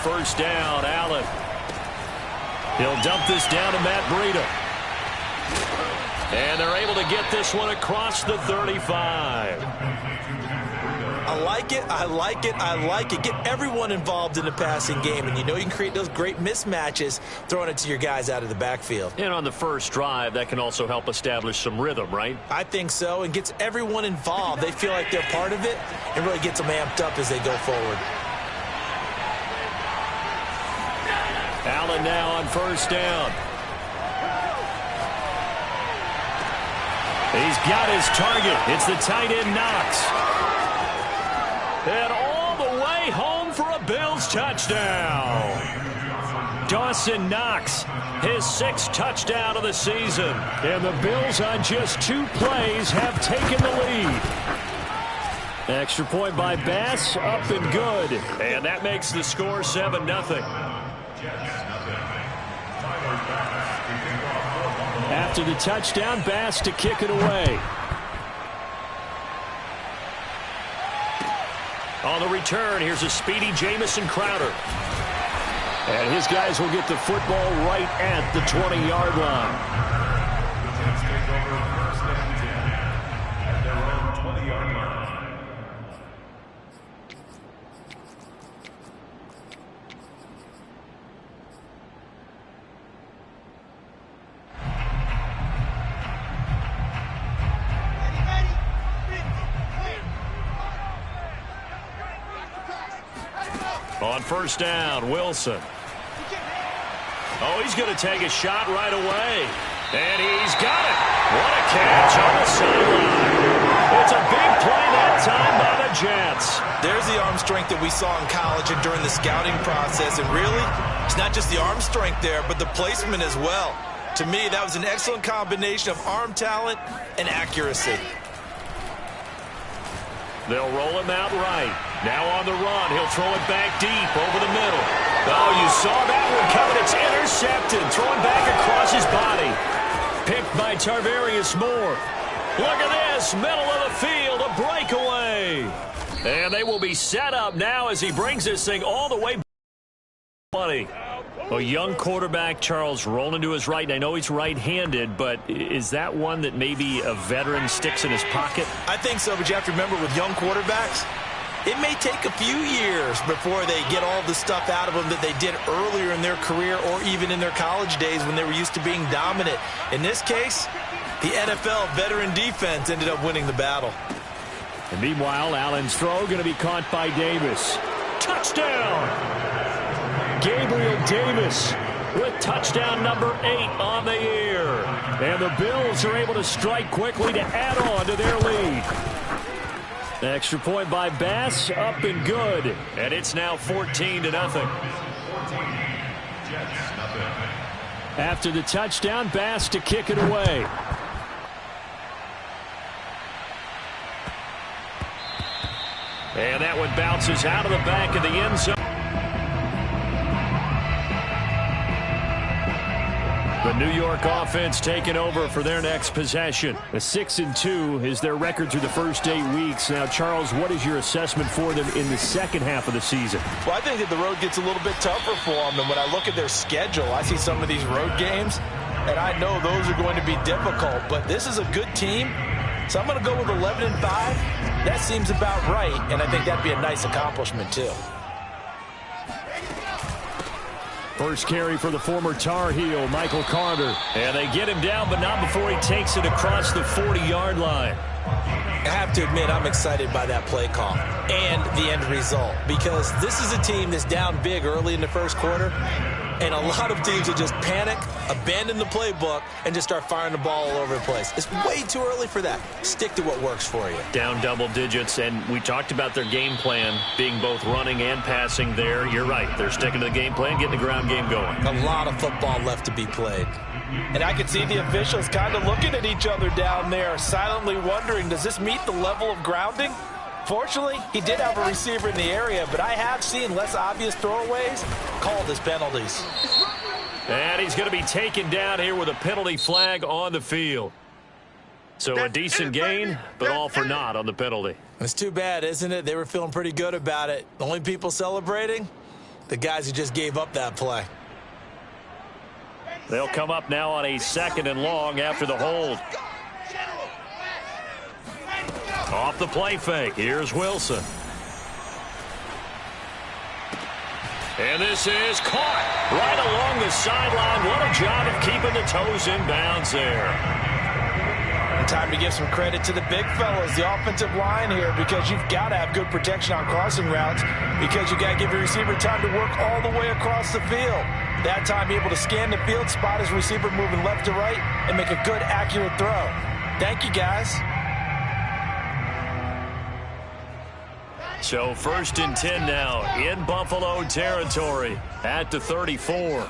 first down. Allen. He'll dump this down to Matt Breida. And they're able to get this one across the 35. I like it, I like it, I like it. Get everyone involved in the passing game, and you know you can create those great mismatches throwing it to your guys out of the backfield. And on the first drive, that can also help establish some rhythm, right? I think so, and gets everyone involved. They feel like they're part of it, and really gets them amped up as they go forward. Allen now on first down. He's got his target. It's the tight end Knox. And all the way home for a Bills touchdown. Dawson Knox, his 6th touchdown of the season. And the Bills on just 2 plays have taken the lead. Extra point by Bass, up and good. And that makes the score 7-0. After the touchdown, Bass to kick it away. On the return, here's a speedy Jamison Crowder. And his guys will get the football right at the 20-yard line. On first down, Wilson. Oh, he's going to take a shot right away. And he's got it. What a catch on the sideline. It's a big play that time by the Jets. There's the arm strength that we saw in college and during the scouting process. And really, it's not just the arm strength there, but the placement as well. To me, that was an excellent combination of arm talent and accuracy. They'll roll him out right. Now on the run. He'll throw it back deep over the middle. Oh, you saw that one coming. It's intercepted. Throwing back across his body. Picked by Tarvarius Moore. Look at this. Middle of the field. A breakaway. And they will be set up now as he brings this thing all the way. A young quarterback, Charles, rolling to his right. And I know he's right-handed, but is that one that maybe a veteran sticks in his pocket? I think so, but you have to remember with young quarterbacks, it may take a few years before they get all the stuff out of them that they did earlier in their career or even in their college days when they were used to being dominant. In this case, the NFL veteran defense ended up winning the battle. And meanwhile, Allen's throw going to be caught by Davis. Touchdown! Gabriel Davis with touchdown number 8 on the year. And the Bills are able to strike quickly to add on to their lead. Extra point by Bass, up and good. And it's now 14-0. After the touchdown, Bass to kick it away. And that one bounces out of the back of the end zone. The New York offense taking over for their next possession. A 6-2 is their record through the first 8 weeks. Now, Charles, what is your assessment for them in the second half of the season? Well, I think that the road gets a little bit tougher for them. And when I look at their schedule, I see some of these road games, and I know those are going to be difficult. But this is a good team, so I'm going to go with 11-5. That seems about right, and I think that'd be a nice accomplishment, too. First carry for the former Tar Heel, Michael Carter. And they get him down, but not before he takes it across the 40-yard line. I have to admit, I'm excited by that play call and the end result, because this is a team that's down big early in the first quarter, and a lot of teams will just panic, abandon the playbook, and just start firing the ball all over the place. It's way too early for that. Stick to what works for you. Down double digits, and we talked about their game plan being both running and passing there. You're right. They're sticking to the game plan, getting the ground game going. A lot of football left to be played. And I can see the officials kind of looking at each other down there, silently wondering, does this meet the level of grounding? Fortunately, he did have a receiver in the area, but I have seen less obvious throwaways called as penalties. And he's going to be taken down here with a penalty flag on the field. So a decent gain, but all for naught on the penalty. It's too bad, isn't it? They were feeling pretty good about it. The only people celebrating, the guys who just gave up that play. They'll come up now on a 2nd and long after the hold. Off the play fake. Here's Wilson. And this is caught right along the sideline. What a job of keeping the toes in bounds there. And time to give some credit to the big fellas, the offensive line here, because you've got to have good protection on crossing routes, because you got to give your receiver time to work all the way across the field. That time, able to scan the field, spot his receiver moving left to right, and make a good, accurate throw. Thank you, guys. So 1st and 10 now in Buffalo territory at the 34.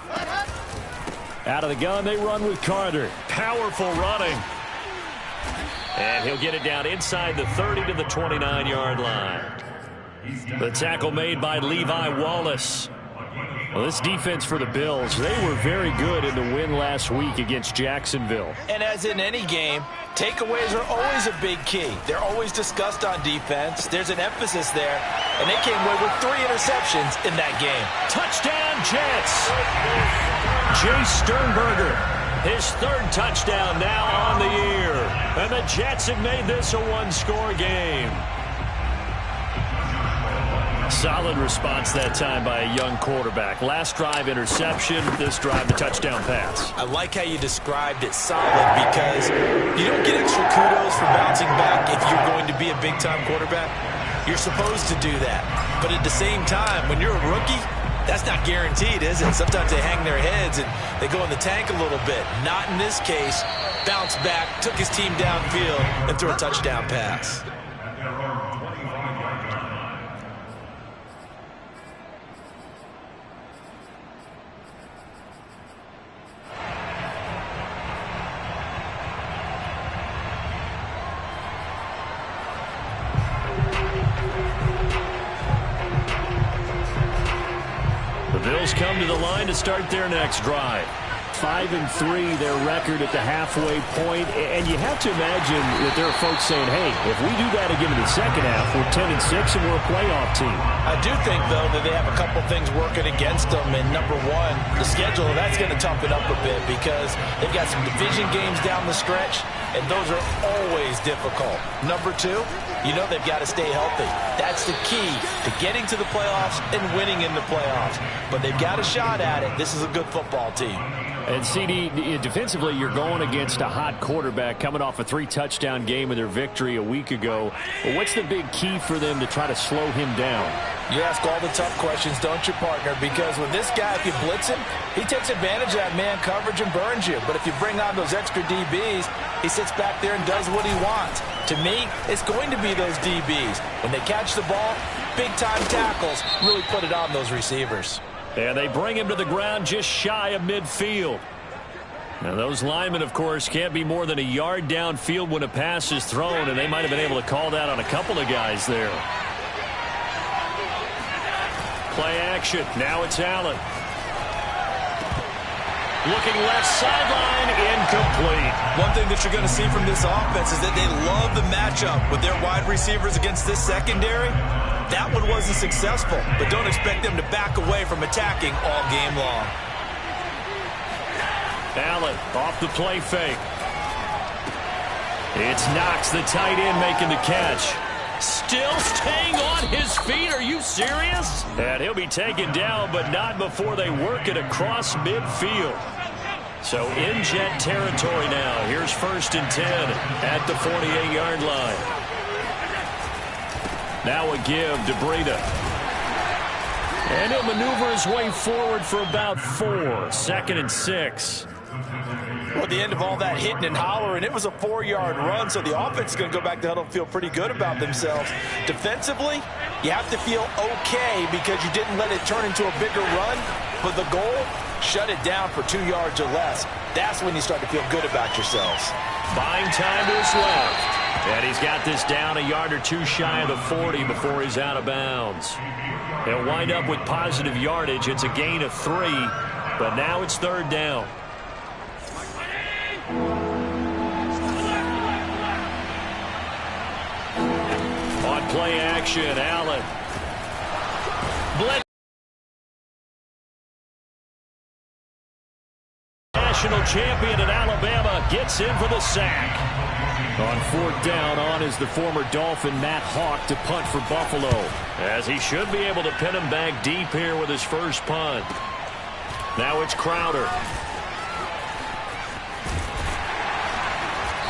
Out of the gun, they run with Carter. Powerful running. And he'll get it down inside the 30 to the 29-yard line. The tackle made by Levi Wallace. Well, this defense for the Bills, they were very good in the win last week against Jacksonville. And as in any game, takeaways are always a big key. They're always discussed on defense. There's an emphasis there, and they came away with 3 interceptions in that game. Touchdown, Jets! Jace Sternberger, his 3rd touchdown now on the year. And the Jets have made this a one-score game. Solid response that time by a young quarterback. Last drive interception, this drive the touchdown pass. I like how you described it, solid, because you don't get extra kudos for bouncing back if you're going to be a big-time quarterback. You're supposed to do that. But at the same time, when you're a rookie, that's not guaranteed, is it? Sometimes they hang their heads and they go in the tank a little bit. Not in this case. Bounced back, took his team downfield, and threw a touchdown pass. The Bills come to the line to start their next drive. 5-3, their record at the halfway point. And you have to imagine that there are folks saying, hey, if we do that again in the second half, we're 10-6 and we're a playoff team. I do think, though, that they have a couple things working against them. And number one, the schedule, that's going to toughen up a bit because they've got some division games down the stretch, and those are always difficult. Number two, you know they've got to stay healthy. That's the key to getting to the playoffs and winning in the playoffs. But they've got a shot at it. This is a good football team. And, CD, defensively, you're going against a hot quarterback coming off a 3-touchdown game in their victory a week ago. But what's the big key for them to try to slow him down? You ask all the tough questions, don't you, partner? Because with this guy, if you blitz him, he takes advantage of that man coverage and burns you. But if you bring on those extra DBs, he sits back there and does what he wants. To me, it's going to be those DBs. When they catch the ball, big-time tackles really put it on those receivers. And they bring him to the ground just shy of midfield. Now, those linemen, of course, can't be more than a yard downfield when a pass is thrown, and they might have been able to call that on a couple of guys there. Play action. Now it's Allen. Looking left sideline, incomplete. One thing that you're going to see from this offense is that they love the matchup with their wide receivers against this secondary. That one wasn't successful, but don't expect them to back away from attacking all game long. Allen off the play fake. It's Knox, the tight end, making the catch. Still staying on his feet. Are you serious? And he'll be taken down, but not before they work it across midfield. So in Jet territory now. Here's 1st and 10 at the 48-yard line. Now a give to Breida. And he'll maneuver his way forward for about 4. 2nd and 6. Well, at the end of all that hitting and hollering, it was a 4-yard run, so the offense is going to go back to huddle and feel pretty good about themselves. Defensively, you have to feel okay because you didn't let it turn into a bigger run, but the goal, shut it down for 2 yards or less. That's when you start to feel good about yourselves. Buying time to his left. And he's got this down a yard or two shy of the 40 before he's out of bounds. He'll wind up with positive yardage. It's a gain of 3, but now it's 3rd down. On play action, Allen. Blitz. national champion at Alabama gets in for the sack. On 4th down, on is the former Dolphin Matt Hawk to punt for Buffalo, as he should be able to pin him back deep here with his first punt. Now it's Crowder.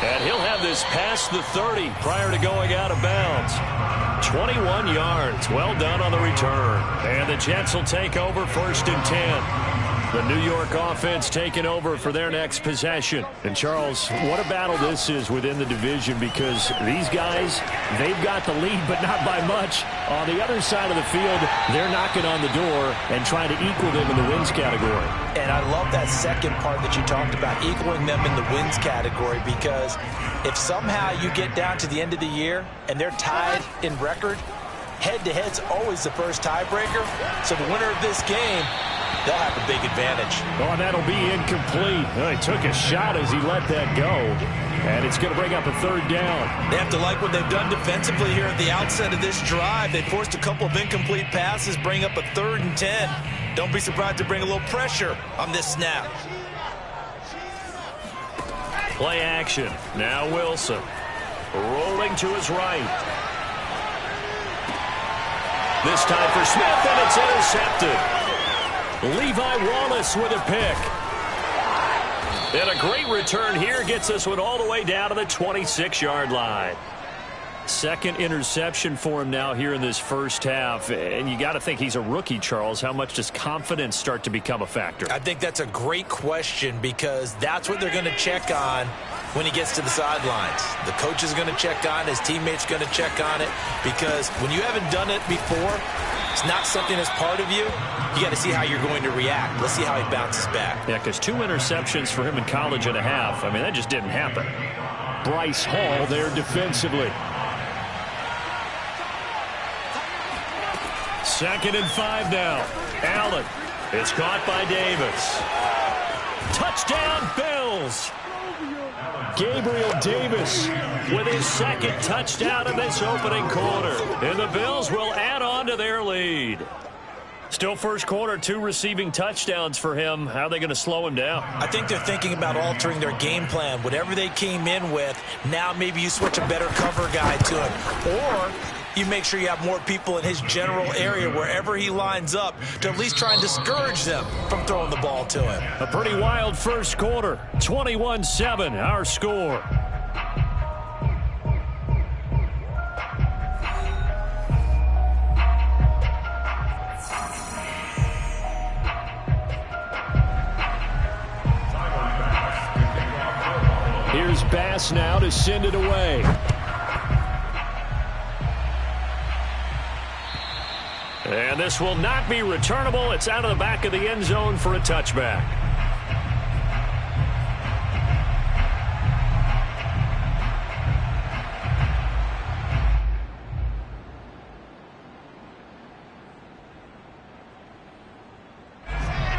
And he'll have this past the 30 prior to going out of bounds. 21 yards. Well done on the return. And the Jets will take over 1st and 10. The New York offense taking over for their next possession. And, Charles, what a battle this is within the division, because these guys, they've got the lead, but not by much. On the other side of the field, they're knocking on the door and trying to equal them in the wins category. And I love that second part that you talked about, equaling them in the wins category, because if somehow you get down to the end of the year and they're tied in record, head-to-head's always the first tiebreaker. So the winner of this game, they'll have a big advantage. Oh, and that'll be incomplete. He took a shot as he let that go. And it's going to bring up a 3rd down. They have to like what they've done defensively here at the outset of this drive. They forced a couple of incomplete passes, bring up a 3rd and 10. Don't be surprised to bring a little pressure on this snap. Play action. Now Wilson. Rolling to his right. This time for Smith, and it's intercepted. Levi Wallace with a pick. And a great return here gets us one all the way down to the 26-yard line. Second interception for him now here in this first half. And you got to think he's a rookie, Charles. How much does confidence start to become a factor? I think that's a great question, because that's what they're going to check on when he gets to the sidelines. The coach is going to check on it. His teammates going to check on it, because when you haven't done it before, it's not something that's part of you. You got to see how you're going to react. Let's see how he bounces back. Yeah, because 2 interceptions for him in college and a half. I mean, that just didn't happen. Bryce Hall there defensively. 2nd and 5 now. Allen. It's caught by Davis. Touchdown, Bills. Gabriel Davis with his 2nd touchdown in this opening quarter. And the Bills will add on to their lead. Still first quarter, 2 receiving touchdowns for him. How are they going to slow him down? I think they're thinking about altering their game plan. Whatever they came in with, now maybe you switch a better cover guy to him. Or you make sure you have more people in his general area wherever he lines up to at least try and discourage them from throwing the ball to him. A pretty wild first quarter. 21-7, our score. Here's Bass now to send it away. And this will not be returnable. It's out of the back of the end zone for a touchback.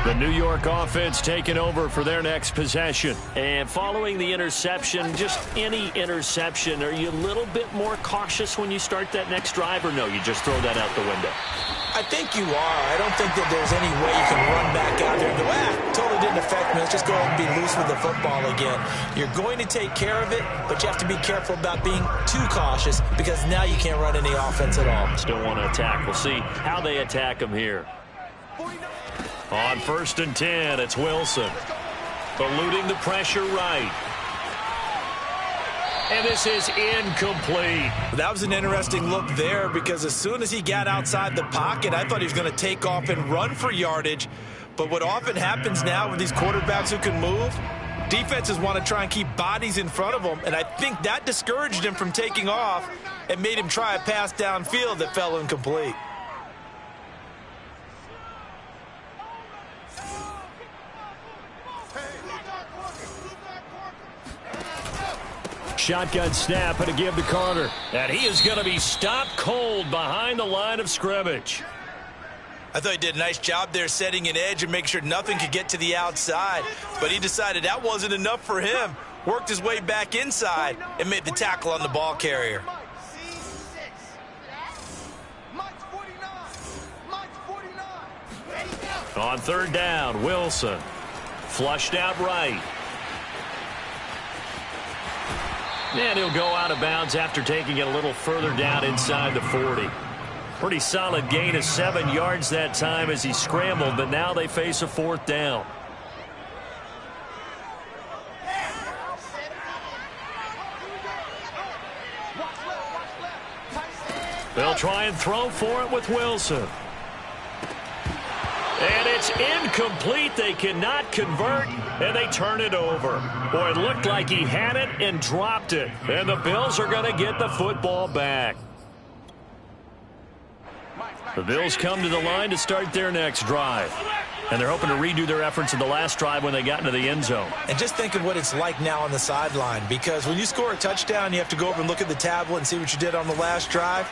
The New York offense taking over for their next possession. And following the interception, just any interception, are you a little bit more cautious when you start that next drive, or no, you just throw that out the window? I think you are. I don't think that there's any way you can run back out there and go, totally didn't affect me. Let's just go ahead and be loose with the football again. You're going to take care of it, but you have to be careful about being too cautious, because now you can't run any offense at all. Still want to attack. We'll see how they attack him here. On 1st and 10, it's Wilson. Eluding the pressure right. And this is incomplete. That was an interesting look there, because as soon as he got outside the pocket, I thought he was going to take off and run for yardage. But what often happens now with these quarterbacks who can move, defenses want to try and keep bodies in front of them, and I think that discouraged him from taking off and made him try a pass downfield that fell incomplete. Shotgun snap and a give to Carter. And he is going to be stopped cold behind the line of scrimmage. I thought he did a nice job there setting an edge and make sure nothing could get to the outside. But he decided that wasn't enough for him. Worked his way back inside and made the tackle on the ball carrier. On 3rd down, Wilson. Flushed out right. And he'll go out of bounds after taking it a little further down inside the 40. Pretty solid gain of 7 yards that time as he scrambled, but now they face a 4th down. They'll try and throw for it with Wilson. And it's incomplete. They cannot convert, and they turn it over. Boy, it looked like he had it and dropped it. And the Bills are going to get the football back. The Bills come to the line to start their next drive. And they're hoping to redo their efforts in the last drive when they got into the end zone. And just think of what it's like now on the sideline, because when you score a touchdown, you have to go over and look at the tablet and see what you did on the last drive.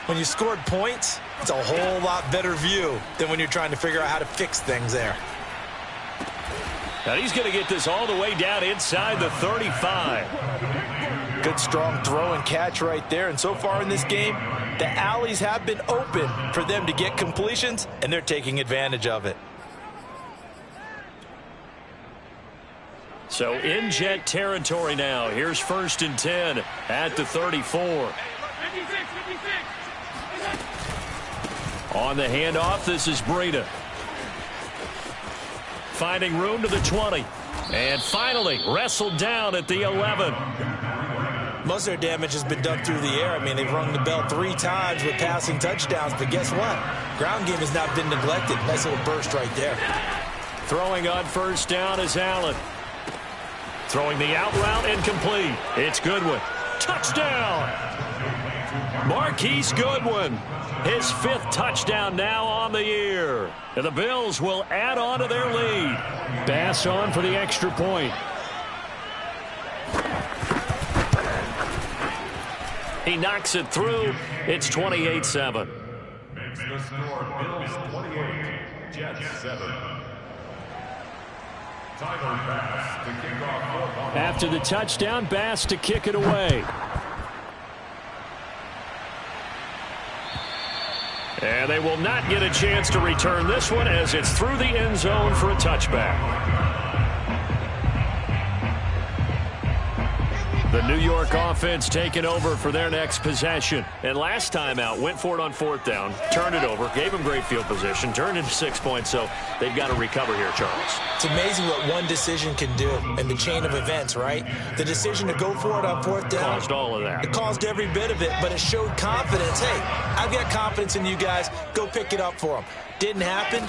When you scored points, it's a whole lot better view than when you're trying to figure out how to fix things there. Now he's going to get this all the way down inside the 35. Good strong throw and catch right there. And so far in this game, the alleys have been open for them to get completions, and they're taking advantage of it. So in Jet territory now. Here's 1st and 10 at the 34. On the handoff, this is Breida. Finding room to the 20. And finally wrestled down at the 11. Most of their damage has been done through the air. I mean, they've rung the bell 3 times with passing touchdowns. But guess what? Ground game has not been neglected. Nice little burst right there. Throwing on 1st down is Allen. Throwing the out route incomplete. It's Goodwin. Touchdown! Marquise Goodwin. His 5th touchdown now on the year. And the Bills will add on to their lead. Bass on for the extra point. He knocks it through. It's 28-7. Makes the score Bills 28, Jets 7. Tyler Bass to kick off. After the touchdown, Bass to kick it away. And they will not get a chance to return this one as it's through the end zone for a touchback. The New York offense taking over for their next possession. And last time out, went for it on 4th down, turned it over, gave them great field position, turned into 6 points, so they've got to recover here, Charles. It's amazing what one decision can do in the chain of events, right? The decision to go for it on 4th down. Caused all of that. It caused every bit of it, but it showed confidence. Hey, I've got confidence in you guys. Go pick it up for them. Didn't happen.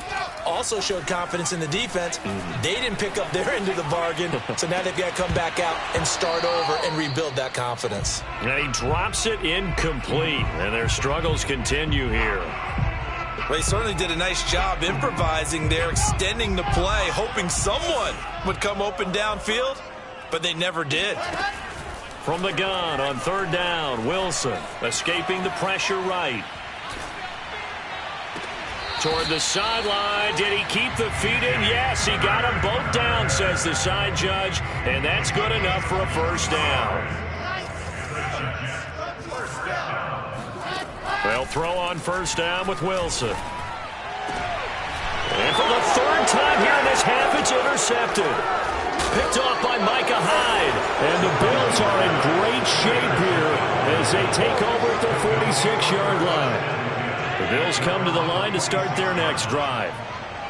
Also showed confidence in the defense. They didn't pick up their end of the bargain, so now they've got to come back out and start over and rebuild that confidence. And he drops it incomplete, and their struggles continue here. Well, they certainly did a nice job improvising there, extending the play, hoping someone would come open downfield, but they never did. From the gun on 3rd down, Wilson escaping the pressure right. Toward the sideline. Did he keep the feet in? Yes, he got them both down, says the side judge, and that's good enough for a 1st down. They'll throw on 1st down with Wilson. And for the 3rd time here in this half, it's intercepted. Picked off by Micah Hyde. And the Bills are in great shape here as they take over at the 46-yard line. The Bills come to the line to start their next drive.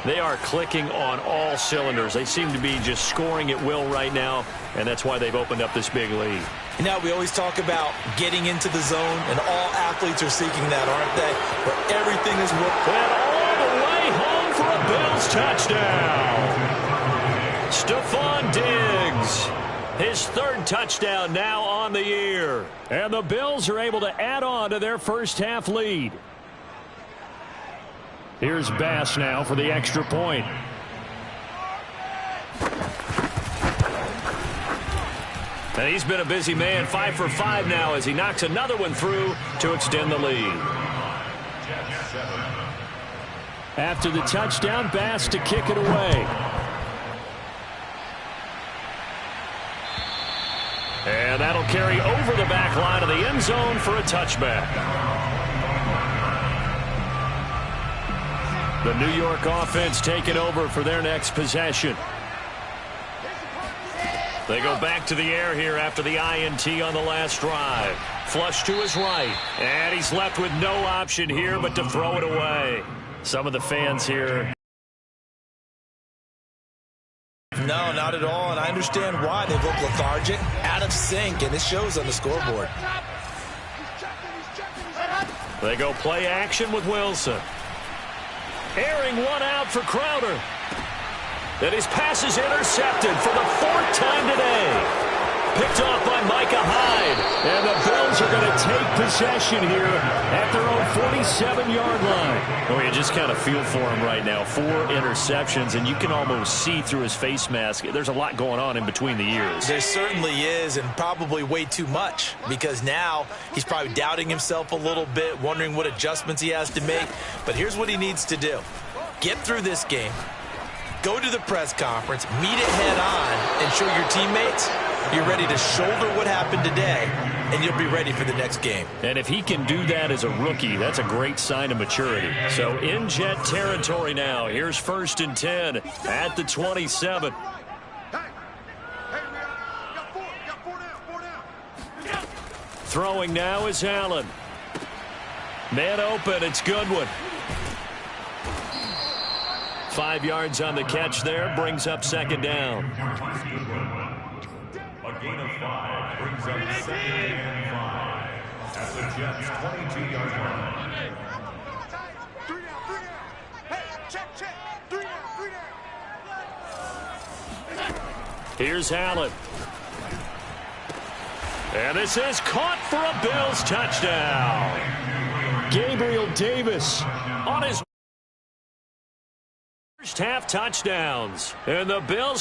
They are clicking on all cylinders. They seem to be just scoring at will right now, and that's why they've opened up this big lead. Now, we always talk about getting into the zone, and all athletes are seeking that, aren't they? Where everything is working. And all the way home for a Bills touchdown. Stephon Diggs. His 3rd touchdown now on the year. And the Bills are able to add on to their first-half lead. Here's Bass now for the extra point. And he's been a busy man, 5 for 5 now as he knocks another one through to extend the lead. After the touchdown, Bass to kick it away. And that'll carry over the back line of the end zone for a touchback. The New York offense taking over for their next possession. They go back to the air here after the INT on the last drive. Flush to his right. And he's left with no option here but to throw it away. Some of the fans here. No, not at all, and I understand why. They look lethargic, out of sync, and it shows on the scoreboard. They go play action with Wilson. Airing one out for Crowder. And his pass is intercepted for the 4th time today. Picked off by Micah Hyde. And the Bills are going to take possession here at their own 47-yard line. Oh, you just kind of feel for him right now. 4 interceptions, and you can almost see through his face mask. There's a lot going on in between the ears. There certainly is, and probably way too much, because now he's probably doubting himself a little bit, wondering what adjustments he has to make. But here's what he needs to do. Get through this game. Go to the press conference, meet it head on, and show your teammates you're ready to shoulder what happened today, and you'll be ready for the next game. And if he can do that as a rookie, that's a great sign of maturity. So in Jet territory now. Here's 1st and 10 at the 27. Throwing now is Allen. Man open, it's Goodwin. 5 yards on the catch there, brings up 2nd down. A gain of 5 brings up 2nd and 5 at the Jets' 22-yard line. 3 down. Hey, check. 3 down. Here's Allen. And this is caught for a Bills touchdown. Gabriel Davis on his first half touchdowns. And the Bills